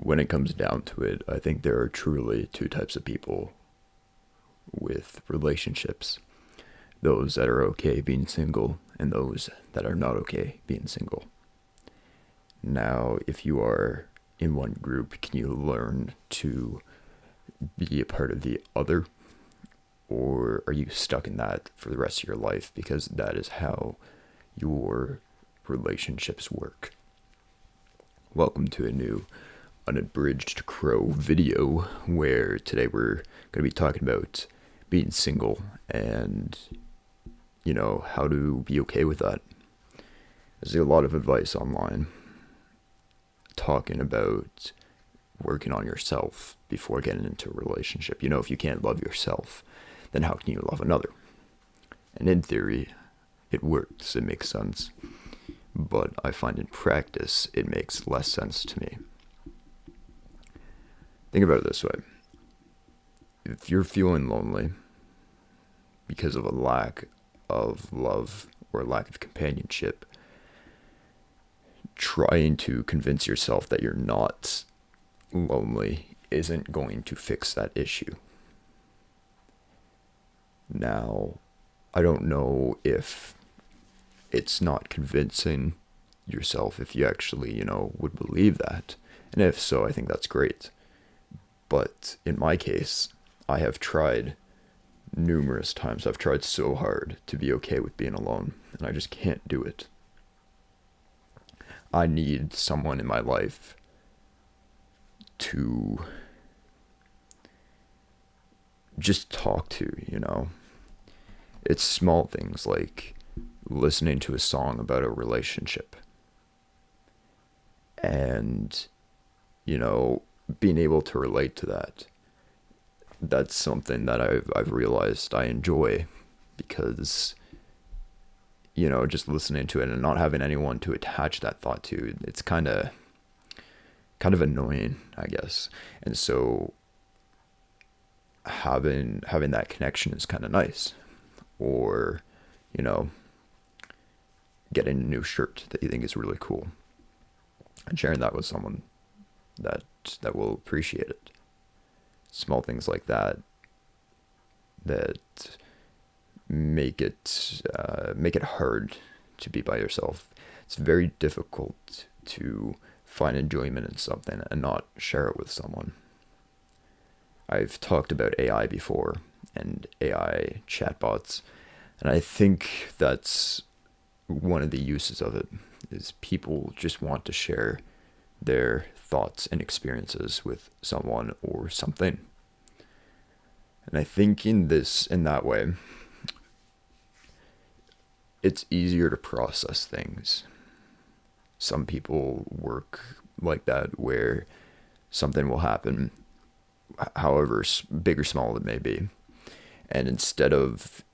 when it comes down to it, I think there are truly two types of people with relationships: those that are okay being single and those that are not okay being single. Now, if you are in one group, can you learn to be a part of the other? Or are you stuck in that for the rest of your life because that is how your relationships work? Welcome to a new Unabridged Crow video, where today we're going to be talking about being single and, how to be okay with that. There's a lot of advice online talking about working on yourself before getting into a relationship. If you can't love yourself, then how can you love another? And in theory, it works, it makes sense. But I find in practice, it makes less sense to me. Think about it this way. If you're feeling lonely because of a lack of love or a lack of companionship, trying to convince yourself that you're not lonely isn't going to fix that issue. Now, I don't know if it's not convincing yourself if you actually, would believe that. And if so, I think that's great. But in my case, I have tried numerous times. I've tried so hard to be okay with being alone, and I just can't do it. I need someone in my life to just talk to. It's small things like listening to a song about a relationship and, being able to relate to that. That's something that I've realized I enjoy because, just listening to it and not having anyone to attach that thought to, it's kind of annoying, I guess. And so having that connection is kind of nice. Or, getting a new shirt that you think is really cool and sharing that with someone that will appreciate it. Small things like that make it hard to be by yourself. It's very difficult to find enjoyment in something and not share it with someone. I've talked about AI before and AI chatbots, and I think that's one of the uses of it, is people just want to share their thoughts and experiences with someone or something. And I think in that way, it's easier to process things. Some people work like that, where something will happen, however big or small it may be, and instead of,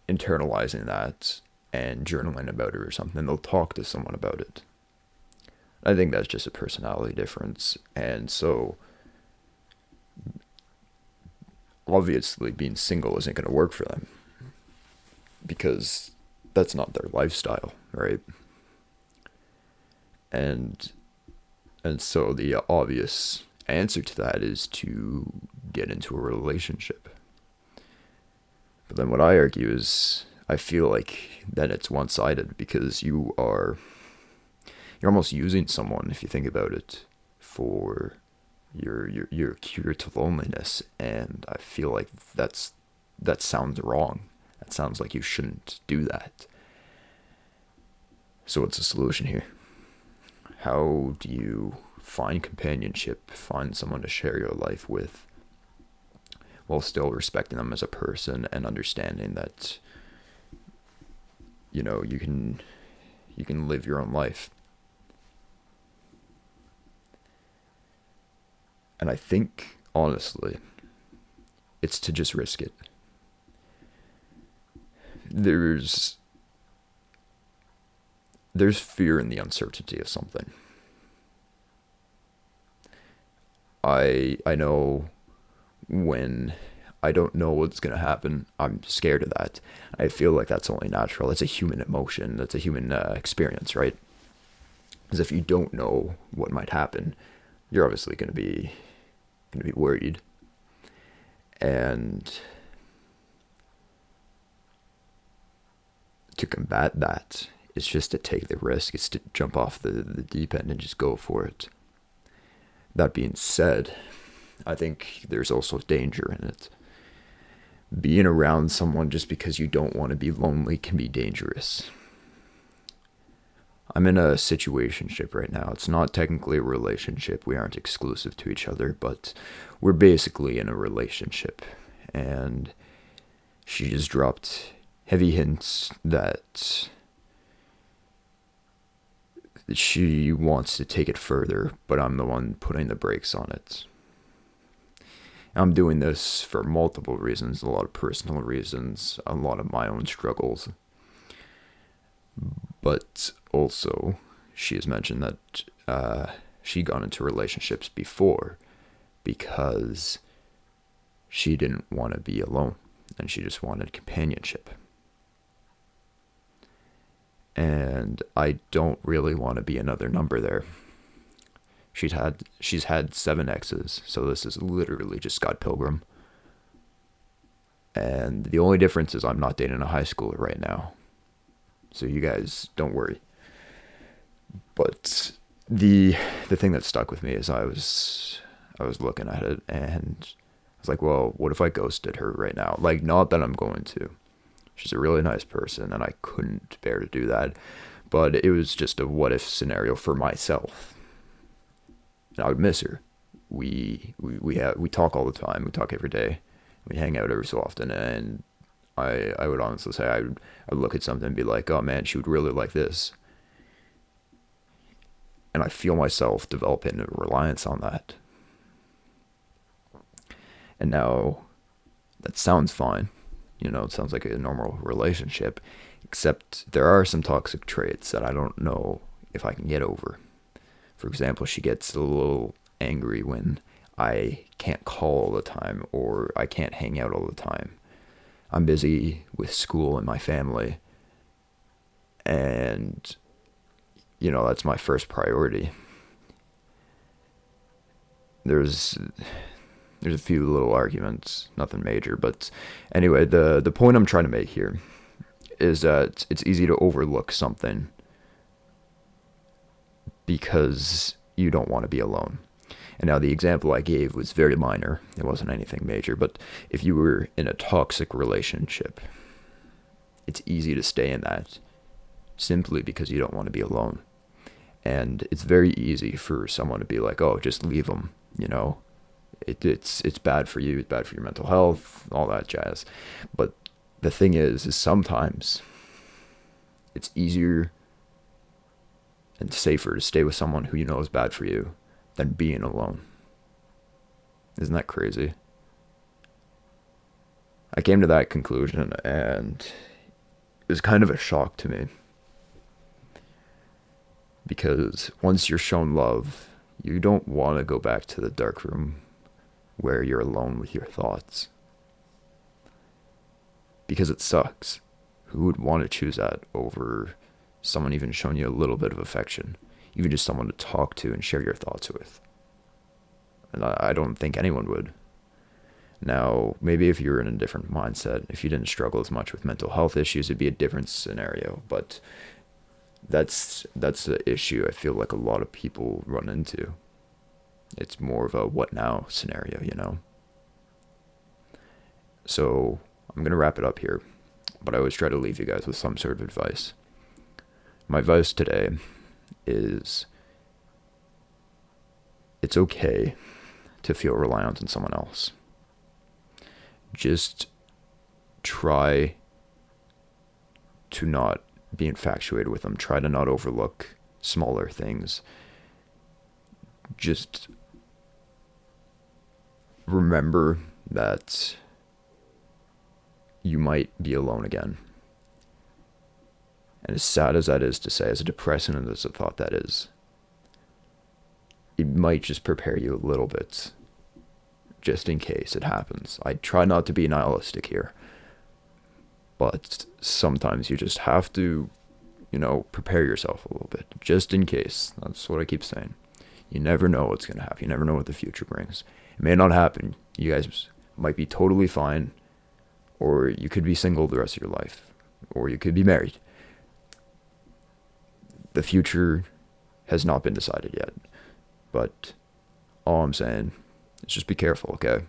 internalizing that and journaling about it or something, they'll talk to someone about it. I think that's just a personality difference. And so, obviously, being single isn't going to work for them because that's not their lifestyle, right? And so the obvious answer to that is to get into a relationship. But then what I argue is, I feel like that it's one-sided, because you're almost using someone, if you think about it, for your cure to loneliness. And I feel like that sounds wrong. That sounds like you shouldn't do that. So what's the solution here? How do you find companionship, find someone to share your life with, while still respecting them as a person and understanding that, you can live your own life? And I think, honestly, it's to just risk it. There's fear in the uncertainty of something. I know when I don't know what's going to happen, I'm scared of that. I feel like that's only natural. It's a human emotion. That's a human experience, right? Because if you don't know what might happen, you're obviously going to be worried. And to combat that, it's just to take the risk. It's to jump off the deep end and just go for it. That being said, I think there's also danger in it. Being around someone just because you don't want to be lonely can be dangerous. I'm in a situationship right now. It's not technically a relationship. We aren't exclusive to each other, but we're basically in a relationship. And she just dropped heavy hints that she wants to take it further, but I'm the one putting the brakes on it. I'm doing this for multiple reasons, a lot of personal reasons, a lot of my own struggles. But also, she has mentioned that she got into relationships before because she didn't want to be alone and she just wanted companionship. And I don't really want to be another number there. She's had 7 exes, so this is literally just Scott Pilgrim. And the only difference is I'm not dating a high schooler right now. So you guys don't worry. But the thing that stuck with me is I was looking at it and I was like, well, what if I ghosted her right now? Like, not that I'm going to. She's a really nice person and I couldn't bear to do that. But it was just a what if scenario for myself. And I would miss her. We talk all the time. We talk every day. We hang out every so often, and I would honestly say I'd look at something and be like, oh man, she would really like this. And I feel myself developing a reliance on that. And now that sounds fine. You know, it sounds like a normal relationship, except there are some toxic traits that I don't know if I can get over. For example, she gets a little angry when I can't call all the time or I can't hang out all the time. I'm busy with school and my family. And, you know, that's my first priority. There's a few little arguments, nothing major. But anyway, the point I'm trying to make here is that it's easy to overlook something because you don't want to be alone. And now the example I gave was very minor. It wasn't anything major. But if you were in a toxic relationship, it's easy to stay in that simply because you don't want to be alone. And it's very easy for someone to be like, oh, just leave them, you know. It's bad for you, it's bad for your mental health, all that jazz. But the thing is sometimes it's easier and safer to stay with someone who you know is bad for you than being alone. Isn't that crazy? I came to that conclusion and it was kind of a shock to me. Because once you're shown love, you don't want to go back to the dark room where you're alone with your thoughts. Because it sucks. Who would want to choose that over someone even showing you a little bit of affection? Even just someone to talk to and share your thoughts with. And I don't think anyone would. Now, maybe if you were in a different mindset, if you didn't struggle as much with mental health issues, it'd be a different scenario. But that's the issue I feel like a lot of people run into. It's more of a what now scenario, you know? So I'm going to wrap it up here, but I always try to leave you guys with some sort of advice. My advice today is it's okay to feel reliant on someone else. Just try to not be infatuated with them. Try to not overlook smaller things. Just remember that you might be alone again. And as sad as that is to say, as depressing as a thought that is, it might just prepare you a little bit, just in case it happens. I try not to be nihilistic here, but sometimes you just have to prepare yourself a little bit, just in case. That's what I keep saying. You never know what's going to happen. You never know what the future brings. It may not happen. You guys might be totally fine, or you could be single the rest of your life, or you could be married. The future has not been decided yet, but all I'm saying is just be careful, okay?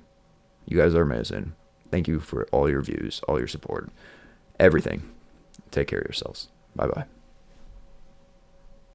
You guys are amazing. Thank you for all your views, all your support, everything. Take care of yourselves. Bye-bye.